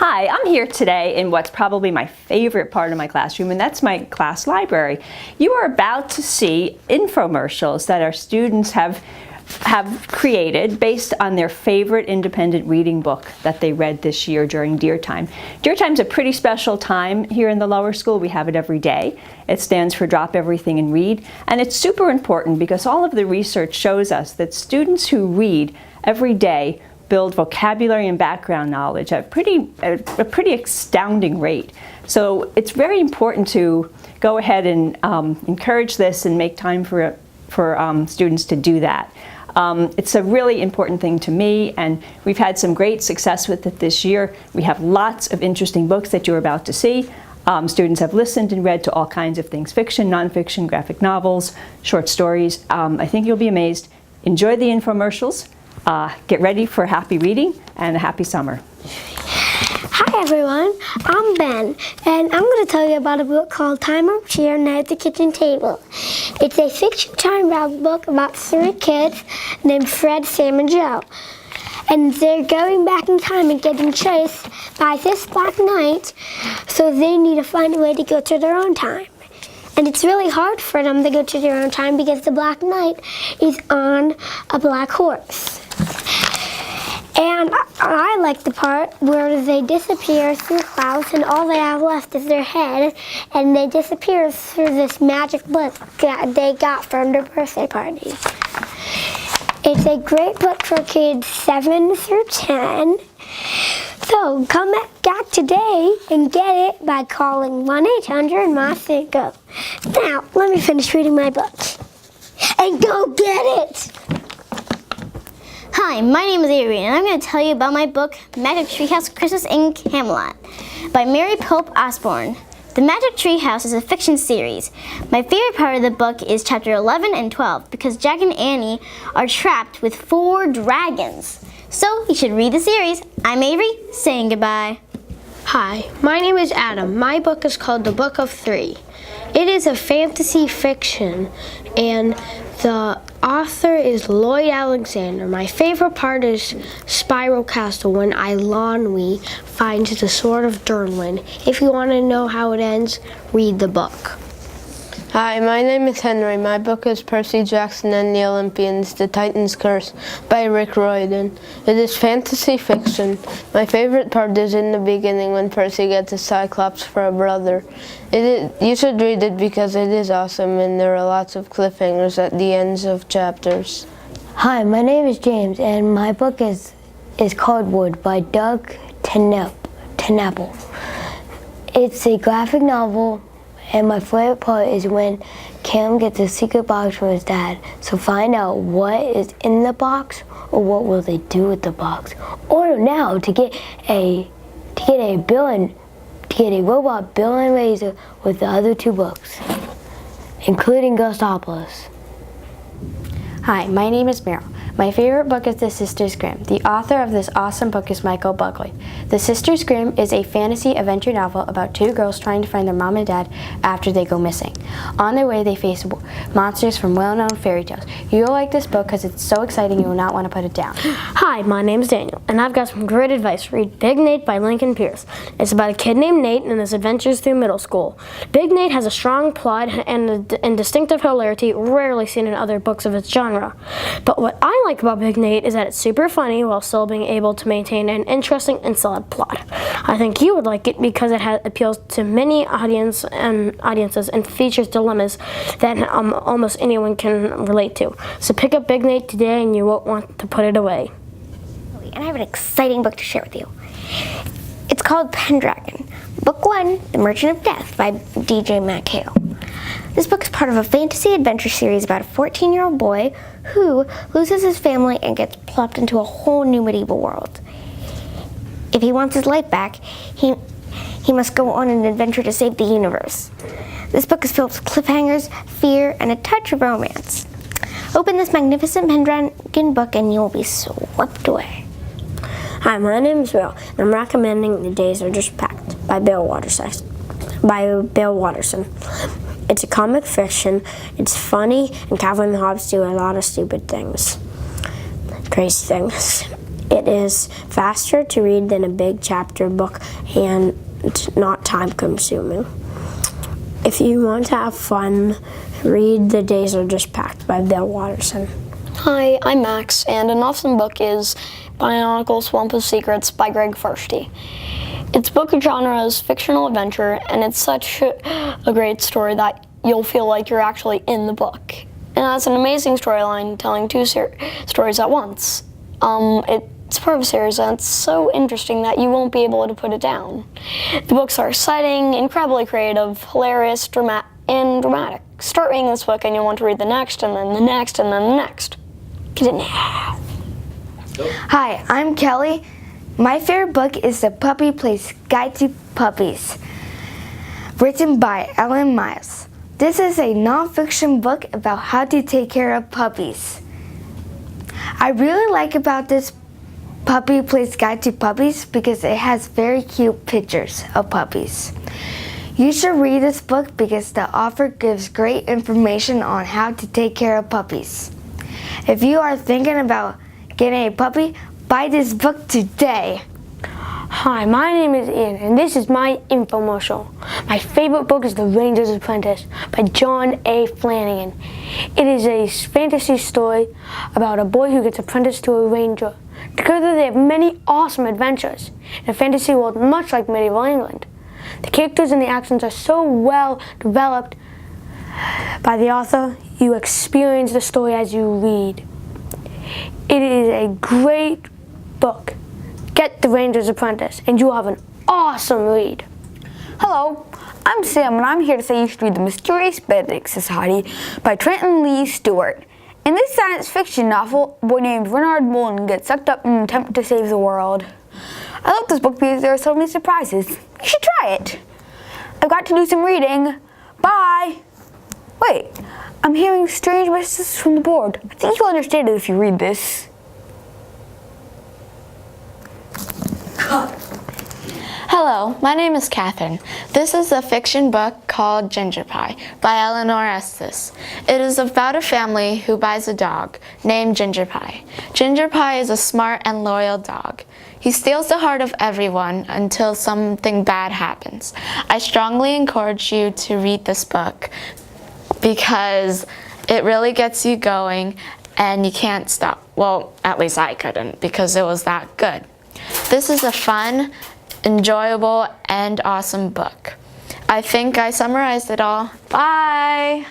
Hi, I'm here today in what's probably my favorite part of my classroom, and that's my class library. You are about to see infomercials that our students have created based on their favorite independent reading book that they read this year during D.E.A.R time. D.E.A.R time is a pretty special time here in the lower school. We have it every day. It stands for Drop Everything and Read, and it's super important because all of the research shows us that students who read every day build vocabulary and background knowledge at a pretty astounding rate. So it's very important to go ahead and encourage this and make time for students to do that. It's a really important thing to me, and we've had some great success with it this year. We have lots of interesting books that you're about to see. Students have listened and read to all kinds of things: fiction, nonfiction, graphic novels, short stories. I think you'll be amazed. Enjoy the infomercials. Get ready for happy reading and a happy summer. Hi everyone, I'm Ben, and I'm going to tell you about a book called Time Over Here, Night at the Kitchen Table. It's a fiction time travel book about three kids named Fred, Sam, and Joe. And they're going back in time and getting chased by this Black Knight, so they need to find a way to go to their own time. And it's really hard for them to go to their own time because the Black Knight is on a black horse. And I like the part where they disappear through clouds and all they have left is their head, and they disappear through this magic book that they got from their birthday party. It's a great book for kids 7 through 10. So come back today and get it by calling 1-800-MY-CINCO. Now, let me finish reading my book. And go get it! Hi, my name is Avery, and I'm going to tell you about my book, Magic Treehouse Christmas in Camelot, by Mary Pope Osborne. The Magic Treehouse is a fiction series. My favorite part of the book is chapter 11 and 12, because Jack and Annie are trapped with 4 dragons. So you should read the series. I'm Avery, saying goodbye. Hi, my name is Adam. My book is called The Book of Three. It is a fantasy fiction, and the author is Lloyd Alexander. My favorite part is Spiral Castle, when Eilonwy finds the Sword of Durnwyn. If you want to know how it ends, read the book. Hi, my name is Henry. My book is Percy Jackson and the Olympians, The Titan's Curse by Rick Riordan. It is fantasy fiction. My favorite part is in the beginning when Percy gets a Cyclops for a brother. You should read it because it is awesome, and there are lots of cliffhangers at the ends of chapters. Hi, my name is James, and my book is called Wood by Doug Tenapple. It's a graphic novel. And my favorite part is when Cam gets a secret box from his dad. So find out what is in the box, or what will they do with the box. Order now to get a robot Bill and Razor with the other 2 books, including Ghostopoulos. Hi, my name is Meryl. My favorite book is The Sisters Grimm. The author of this awesome book is Michael Buckley. The Sisters Grimm is a fantasy adventure novel about 2 girls trying to find their mom and dad after they go missing. On their way, they face monsters from well-known fairy tales. You'll like this book because it's so exciting you will not want to put it down. Hi, my name's Daniel, and I've got some great advice. Read Big Nate by Lincoln Pierce. It's about a kid named Nate and his adventures through middle school. Big Nate has a strong plot and distinctive hilarity rarely seen in other books of its genre. But what I like about Big Nate is that it's super funny while still being able to maintain an interesting and solid plot. I think you would like it because it appeals to many audiences and features dilemmas that almost anyone can relate to. So pick up Big Nate today and you won't want to put it away. And I have an exciting book to share with you. It's called Pendragon, Book 1, The Merchant of Death by D.J. MacHale. This book is part of a fantasy adventure series about a 14-year-old boy who loses his family and gets plopped into a whole new medieval world. If he wants his life back, he must go on an adventure to save the universe. This book is filled with cliffhangers, fear, and a touch of romance. Open this magnificent Pendragon book and you'll be swept away. Hi, my name is Bill, and I'm recommending The Days Are Just Packed by Bill Watterson. It's a comic fiction, it's funny, and Calvin and Hobbes do a lot of stupid things, crazy things. It is faster to read than a big chapter book and not time consuming. If you want to have fun, read The Days Are Just Packed by Bill Watterson. Hi, I'm Max, and an awesome book is Bionicle Swamp of Secrets by Greg Firsty. Its book genre is fictional adventure, and it's such a great story that you'll feel like you're actually in the book. And it has an amazing storyline, telling two stories at once. It's part of a series, and it's so interesting that you won't be able to put it down. The books are exciting, incredibly creative, hilarious, dramatic. Start reading this book, and you'll want to read the next, and then the next, and then the next. Get it now. Hi, I'm Kelly. My favorite book is The Puppy Place Guide to Puppies, written by Ellen Miles. This is a nonfiction book about how to take care of puppies. I really like about this Puppy Place Guide to Puppies because it has very cute pictures of puppies. You should read this book because the author gives great information on how to take care of puppies. If you are thinking about getting a puppy, buy this book today. Hi, my name is Ian, and this is my infomercial. My favorite book is The Ranger's Apprentice by John A. Flanagan. It is a fantasy story about a boy who gets apprenticed to a ranger. Together they have many awesome adventures in a fantasy world much like medieval England. The characters and the actions are so well developed by the author, you experience the story as you read. It is a great book. Get The Ranger's Apprentice and you'll have an awesome read. Hello, I'm Sam and I'm here to say you should read The Mysterious Benedict Society by Trenton Lee Stewart. In this science fiction novel, a boy named Renard Mullen gets sucked up in an attempt to save the world. I love this book because there are so many surprises. You should try it. I've got to do some reading. Bye. Wait, I'm hearing strange messages from the board. I think you'll understand it if you read this. Hello, my name is Catherine. This is a fiction book called Ginger Pie by Eleanor Estes. It is about a family who buys a dog named Ginger Pie. Ginger Pie is a smart and loyal dog. He steals the heart of everyone until something bad happens. I strongly encourage you to read this book because it really gets you going and you can't stop. Well, at least I couldn't because it was that good. This is a fun, enjoyable, and awesome book. I think I summarized it all. Bye!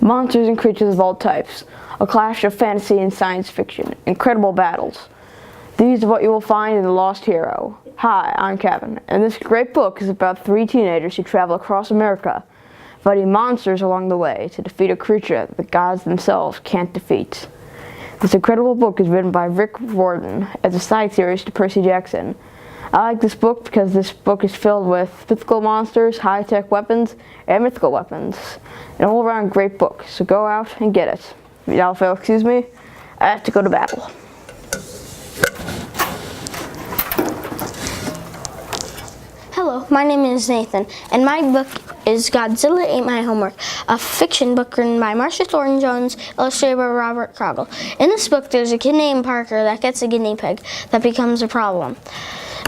Monsters and creatures of all types. A clash of fantasy and science fiction. Incredible battles. These are what you will find in The Lost Hero. Hi, I'm Kevin, and this great book is about 3 teenagers who travel across America, fighting monsters along the way to defeat a creature that the gods themselves can't defeat. This incredible book is written by Rick Riordan as a side series to Percy Jackson. I like this book because this book is filled with mythical monsters, high-tech weapons, and mythical weapons. An all-around great book, so go out and get it. Now, if you'll excuse me, I have to go to battle. Hello, my name is Nathan, and my book is Godzilla Ain't My Homework, a fiction book written by Marcia Thornton-Jones, illustrated by Robert Croggle. In this book, there's a kid named Parker that gets a guinea pig that becomes a problem.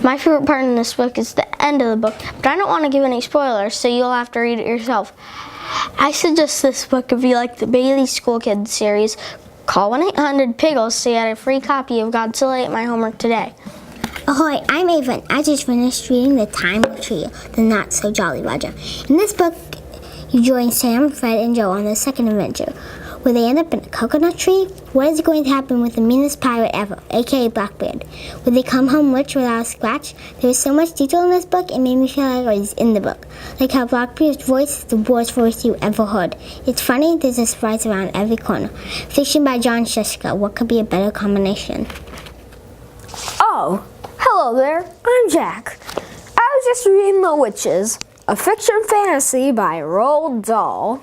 My favorite part in this book is the end of the book, but I don't want to give any spoilers, so you'll have to read it yourself. I suggest this book if you like the Bailey School Kids series. Call 1-800-PIGGLES to get a free copy of Godzilla Ain't My Homework today. Ahoy, I'm Avon. I just finished reading The Time Trio, the Not So Jolly Roger. In this book, you join Sam, Fred, and Joe on their second adventure, where they end up in a coconut tree. What is going to happen with the meanest pirate ever, aka Blackbeard? Will they come home rich without a scratch? There is so much detail in this book, it made me feel like I was in the book. Like how Blackbeard's voice is the worst voice you ever heard. It's funny, there's a surprise around every corner. Fiction by John Shushka. What could be a better combination? Oh, hello there, I'm Jack. I was just reading The Witches, a fiction fantasy by Roald Dahl.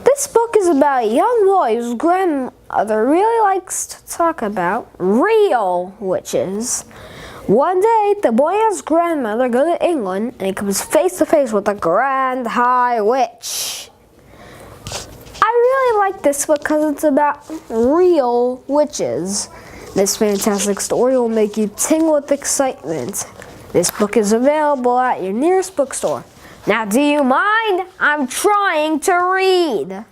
This book is about a young boy whose grandmother really likes to talk about real witches. One day, the boy and his grandmother go to England and he comes face to face with a grand high witch. I really like this book because it's about real witches. This fantastic story will make you tingle with excitement. This book is available at your nearest bookstore. Now, do you mind? I'm trying to read.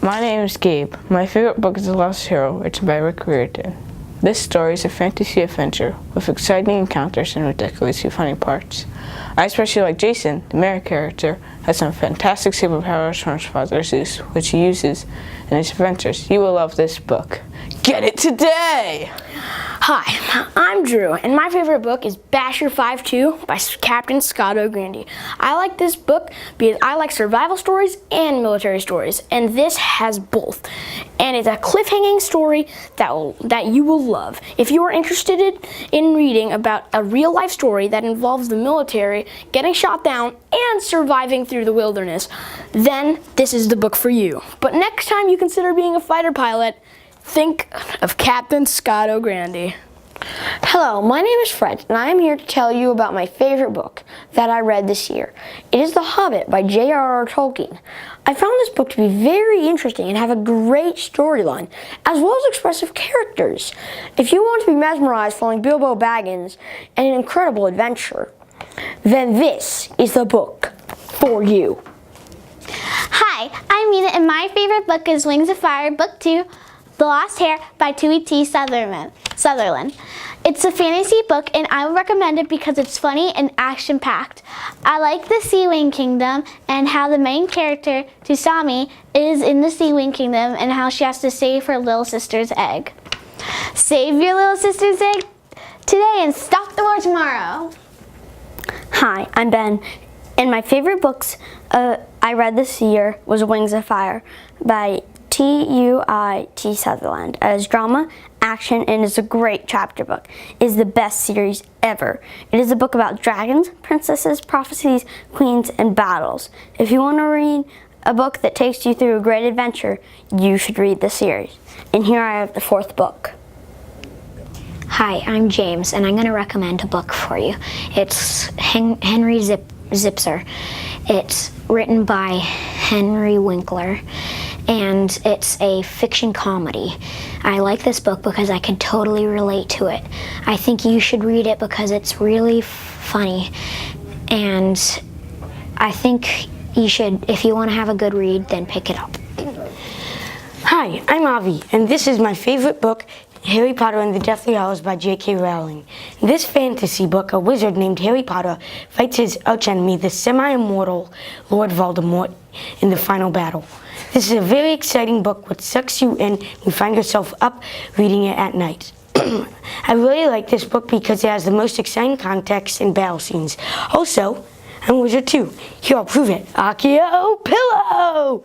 My name is Gabe. My favorite book is The Lost Hero, written by Rick Riordan. This story is a fantasy adventure with exciting encounters and ridiculously funny parts. I especially like Jason, the main character, has some fantastic superpowers from his father Zeus, which he uses in his adventures. You will love this book. Get it today! Hi, I'm Drew, and my favorite book is Basher 5-2 by Captain Scott O'Grady. I like this book because I like survival stories and military stories, and this has both. And it's a cliffhanging story that you will love. If you are interested in reading about a real-life story that involves the military getting shot down and surviving through the wilderness, then this is the book for you. But next time you consider being a fighter pilot, think of Captain Scott O'Grady. Hello, my name is Fred, and I am here to tell you about my favorite book that I read this year. It is The Hobbit by J.R.R. Tolkien. I found this book to be very interesting and have a great storyline, as well as expressive characters. If you want to be mesmerized following Bilbo Baggins and an incredible adventure, then this is the book for you. Hi, I'm Mina, and my favorite book is Wings of Fire, Book 2, The Lost Hair by T. Sutherland. It's a fantasy book, and I would recommend it because it's funny and action-packed. I like the Sea Wing Kingdom and how the main character, Tusami, is in the Sea Wing Kingdom and how she has to save her little sister's egg. Save your little sister's egg today and stop the war tomorrow. Hi, I'm Ben, and my favorite books I read this year was Wings of Fire by T. Sutherland. It is drama, action, and is a great chapter book. It is the best series ever. It is a book about dragons, princesses, prophecies, queens, and battles. If you want to read a book that takes you through a great adventure, you should read the series. And here I have the fourth book. Hi, I'm James, and I'm going to recommend a book for you. It's Henry Zipser. It's written by Henry Winkler, and it's a fiction comedy. I like this book because I can totally relate to it. I think you should read it because it's really funny, and I think you should, if you want to have a good read, then pick it up. Hi, I'm Avi, and this is my favorite book, Harry Potter and the Deathly Hallows by J.K. Rowling. In this fantasy book, a wizard named Harry Potter fights his archenemy, the semi-immortal Lord Voldemort, in the final battle. This is a very exciting book which sucks you in and you find yourself up reading it at night. I really like this book because it has the most exciting context and battle scenes. Also, I'm a wizard too. Here, I'll prove it. Accio Pillow!